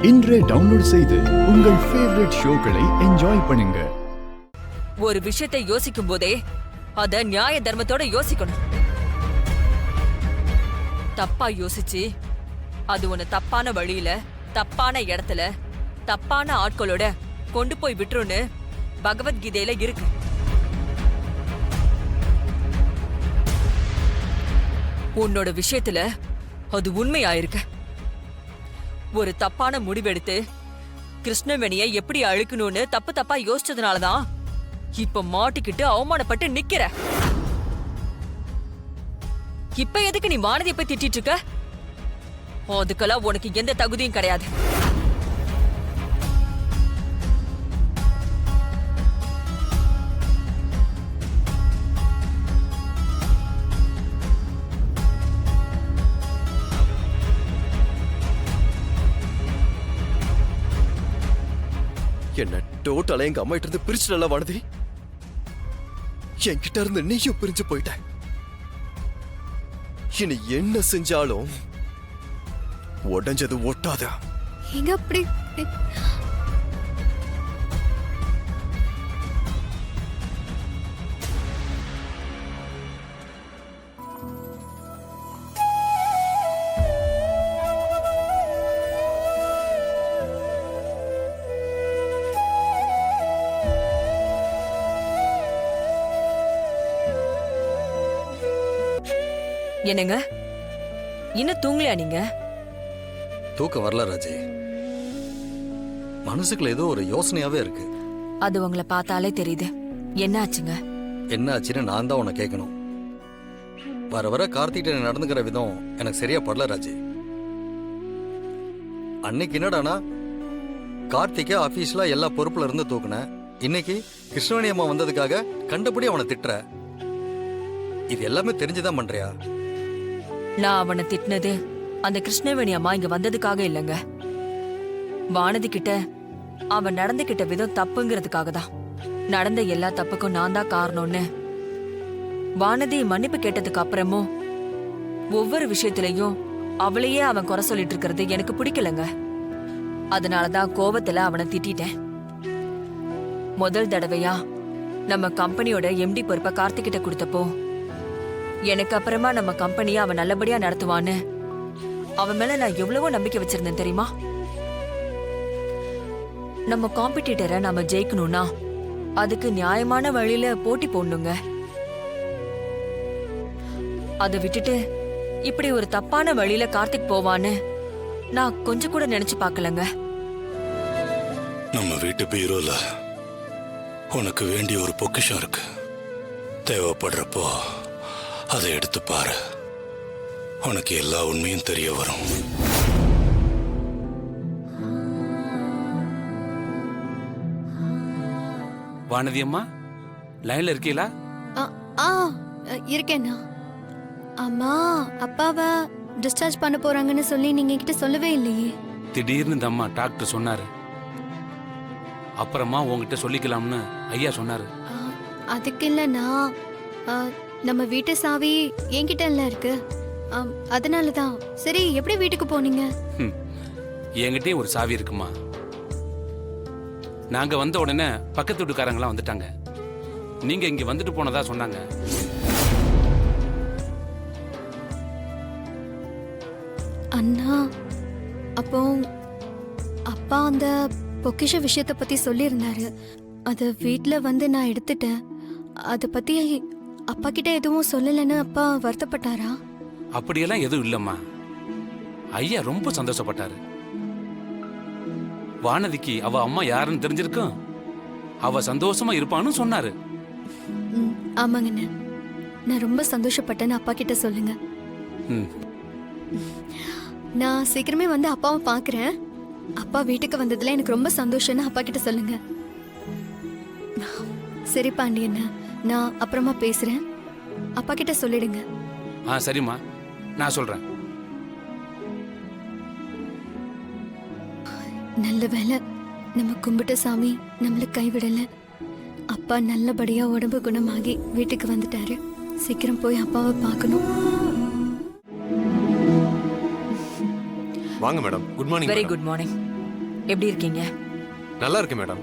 இன்றே டவுன்லோட் செய்து உங்கள் ஃபேவரட் ஷோக்களை என்ஜாய் பண்ணுங்க. ஒரு விஷயத்தை யோசிக்கும் போதே அத நியாய தர்மத்தோட யோசிக்கணும். தப்பா யோசிச்சு அது உன்னை தப்பான வழியில, தப்பான இடத்துல, தப்பான ஆட்களோட கொண்டு போய் விட்டுருன்னு பகவத்கீதையில இருக்கு. உன்னோட விஷயத்துல அது உண்மையாயிருக்கு. ஒரு தப்பான முடிவெடுத்து கிருஷ்ணவேணியை எப்படி அழிக்கணும்னு தப்பா யோசிச்சதுனாலதான் இப்ப மாட்டிக்கிட்டு அவமானப்பட்டு நிக்கிற. இப்ப எதுக்கு நீ வானதியை போய் திட்டிட்டு இருக்க? அதுக்கெல்லாம் உனக்கு எந்த தகுதியும் கிடையாது. என்ன டோட்டலா எங்க அம்மா கிட்ட இருந்து பிரிச்சுடல வானதி. என்கிட்ட இருந்து நீயும் பிரிஞ்சு போயிட்ட. இனி என்ன செஞ்சாலும் உடஞ்சது ஒட்டாத. எங்க அப்படி என்னங்க இன்னும் தூங்கலையா நீங்க? தூக்கம் வரல ராஜி. மனசுக்குள்ள ஏதோ ஒரு யோசனையாவே இருக்கு. அது உங்களை பார்த்தாலே தெரியுது. என்ன ஆச்சுங்க? என்ன ஆச்சுன்னு நான் தான் உன்னை கேட்கணும். வர வர கார்த்திகிட்ட நடந்துக்கிற விதம் எனக்கு சரியா படல ராஜி. அன்னைக்கு என்னடானா கார்த்திகை ஆபீஸ்ல எல்லா பொறுப்புல இருந்து தூக்குன. இன்னைக்கு கிருஷ்ணவேணி அம்மா வந்ததுக்காக கண்டபடி அவனை திட்டுற. இது எல்லாமே தெரிஞ்சுதான் பண்றியா? நான் அவனை திட்டினது அந்த கிருஷ்ணவேணி அம்மா இங்க வந்ததுக்காக இல்லைங்க. வானதி கிட்ட அவன் நடந்துகிட்ட விதம் தப்புங்கிறதுக்காக தான். நடந்த எல்லா தப்புக்கும் நான் தான் காரணம்னு வானதி மன்னிப்பு கேட்டதுக்கு அப்புறமும் ஒவ்வொரு விஷயத்திலையும் அவளையே அவன் குறை சொல்லிட்டு இருக்கிறது எனக்கு பிடிக்கலங்க. அதனாலதான் கோபத்துல அவனை திட்டிட்டேன். முதல் தடவையா நம்ம கம்பெனியோட எம்டி பொறுப்பை கார்த்திகிட்ட கொடுத்தப்போ எனக்கு அப்புறமா நம்ம கம்பெனியை அவன் நல்லபடியா நடத்துவான்னு அவன் மேல நான் எவ்வளவோ நம்பிக்கை வச்சிருந்தேன் தெரியுமா? நம்ம காம்படிட்டரை நாம ஜெயிக்கணும்னா அதுக்கு நியாயமான வழியில போட்டி போடணுங்க. அதை விட்டுட்டு இப்படி ஒரு தப்பான வழியில கார்த்திக் போவான்னு நான் கொஞ்சம் கூட நினைச்சு பார்க்கலங்க. நம்ம வீட்டு பீரோல உனக்கு வேண்டிய ஒரு பொக்கிஷம் இருக்கு. தேவைப்படுறப்போ அதை எடுத்து பாரு. உனக்கு எல்லா உண்மையும் தெரிய வரும். வானதி அம்மா லைன்ல இருக்கீங்களா? இருக்கேன்னா. அம்மா அப்பாவை டிஸ்சார்ஜ் பண்ண போறாங்கன்னு சொல்லி நீங்க கிட்ட சொல்லவே இல்லையே. திடீர்னு இந்த அம்மா டாக்டர் சொன்னாரு. அப்புறமா உங்ககிட்ட சொல்லிக்கலாம்னு ஐயா சொன்னாரு. அதுக்கு இல்லைன்னா நம்ம வீட்டு சாவி என்கிட்ட எல்லாம் இருக்கு. அதனாலதான். சரி, எப்படி வீட்டுக்கு போனீங்க? என்கிட்டயும் ஒரு சாவி இருக்குமா. நாங்க வந்த உடனே பக்கத்து வீட்டுக்காரங்களாம் வந்துட்டாங்க. நீங்க இங்க வந்துட்டு போனதா சொன்னாங்க. அண்ணா, அப்போ அப்பா அந்த பொக்கிஷ விஷயத்தை பத்தி சொல்லியிருந்தாரு. அத வீட்டுல வந்து நான் எடுத்துட்டேன். அத பத்தி அப்பா கிட்ட எதுவும் சொல்லலன்னு அப்பா வருத்தப்பட்டாரா? அப்படியெல்லாம் எதுவும் இல்லம்மா. ஐயா ரொம்ப சந்தோஷப்பட்டாரு. வானதிக்கு அவ அம்மா யாருன்னு தெரிஞ்சிருக்கும். அவ சந்தோஷமா இருப்பான்னு சொன்னாரு. ஆமாங்கண்ணே, நான் ரொம்ப சந்தோஷப்பட்டேன்னு அப்பா கிட்ட சொல்லுங்க. நான் சீக்கிரமே வந்து அப்பாவை பாக்குறேன். அப்பா வீட்டுக்கு வந்ததுல எனக்கு ரொம்ப சந்தோஷம்னு அப்பா கிட்ட சொல்லுங்க. சரி பாண்டியண்ணா, நான் அப்புறமா பேசுறேன். அப்பா கிட்ட சொல்லிடுங்க. சரிம்மா, நான் சொல்றேன். நல்ல வேலை, நம்ம கும்பிட்ட சாமி நம்மள கைவிடல. அப்பா நல்லபடியா உடம்பு குணமாகி வீட்டுக்கு வந்துட்டாரு. சீக்கிரம் போய் அப்பாவை பார்க்கணும். வாங்க madam. Good morning. Very good morning. எப்படி இருக்கீங்க? நல்லா இருக்கு மேடம்.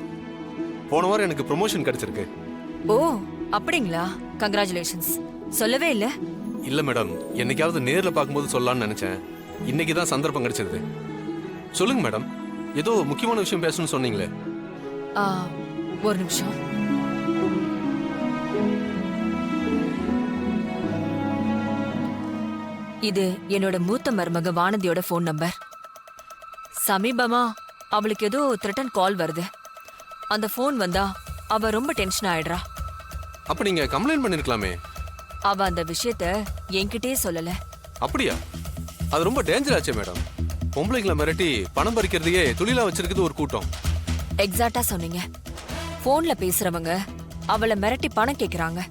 போன வாரம் எனக்கு ப்ரொமோஷன் கிடைச்சிருக்கு. ஓ அப்படிங்களா? கங்க்ராச்சுலேஷன்ஸ். சொல்லவே இல்ல. இல்ல மேடம், என்னைக்காவது நேர்ல பார்க்கும்போது சொல்லலாம்னு நினைச்சேன். இன்னைக்கு தான் சந்தர்ப்பம் கிடைச்சது. சொல்லுங்க மேடம், ஏதோ முக்கியமான விஷயம் பேசணும்னு சொன்னீங்களே. ஆ, ஒரு நிமிஷம். இது என்னோட மூத்த மருமக வானதியோட ஃபோன் நம்பர். சமீபமா அவளுக்கு ஏதோ த்ரெட்டன் கால் வருது. அந்த ஃபோன் வந்தா அவ ரொம்ப டென்ஷன் ஆயிடுறா. அப்ப நீங்க கம்ப்ளைண்ட் பண்ணிருக்கலாமே. அவ அந்த விஷயத்த என்கிட்டயே சொல்லல. அப்படியா? அது ரொம்ப டேஞ்சர் ஆச்சே மேடம். பொம்பளைங்களை மிரட்டி பணம் பறிக்கிறதையே தொழிலா வச்சிருக்குது ஒரு கூட்டம். எக்ஸாக்ட்டா சொன்னீங்க. ஃபோன்ல பேசுறவங்க அவளை மிரட்டி பணம் கேக்குறாங்க.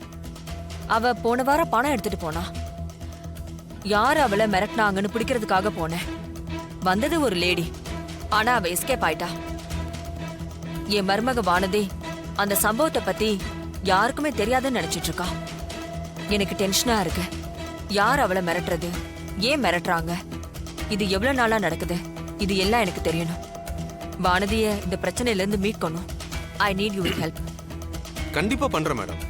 அவ போன வாரம் பணம் எடுத்துட்டு போனா. யார் அவளை மிரட்டினாங்கன்னு பிடிக்கிறதுக்காக போனேன். வந்தது ஒரு லேடி. ஆனா அவ எஸ்கேப் ஆயிட்டா. என் மருமக வானதி அந்த சம்பவத்தை பத்தி யாருக்குமே தெரியாதுன்னு நினைச்சிட்டு இருக்கா. எனக்கு டென்ஷனா இருக்கு. யார் அவளை மிரட்டுறது? ஏன் மிரட்டுறாங்க? இது எவ்வளவு நாளா நடக்குது? இது எல்லாம் எனக்கு தெரியணும். வானதிய இந்த பிரச்சனையில இருந்து மீட்கணும். I need you help. கண்டிப்பா பண்றேன் மேடம்.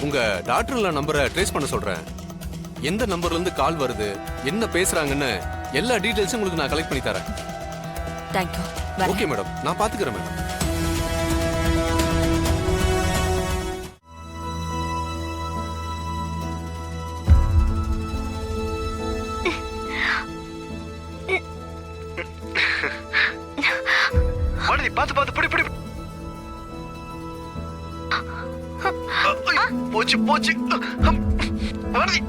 உங்க டாக்டர்ல நம்பரை ட்ரேஸ் பண்ண சொல்றேன். எந்த நம்பர்ல இருந்து கால் வருது, என்ன பேசுறாங்கன்னு எல்லா டீடைல்ஸும் உங்களுக்கு நான் கலெக்ட் பண்ணி தரேன். தேங்க்யூ. ஓகே மேடம், நான் பாத்துக்கிறேன் மேடம். வானதி பாத்து பாத்து புடி புடி. போச்சு போச்சு. வானதி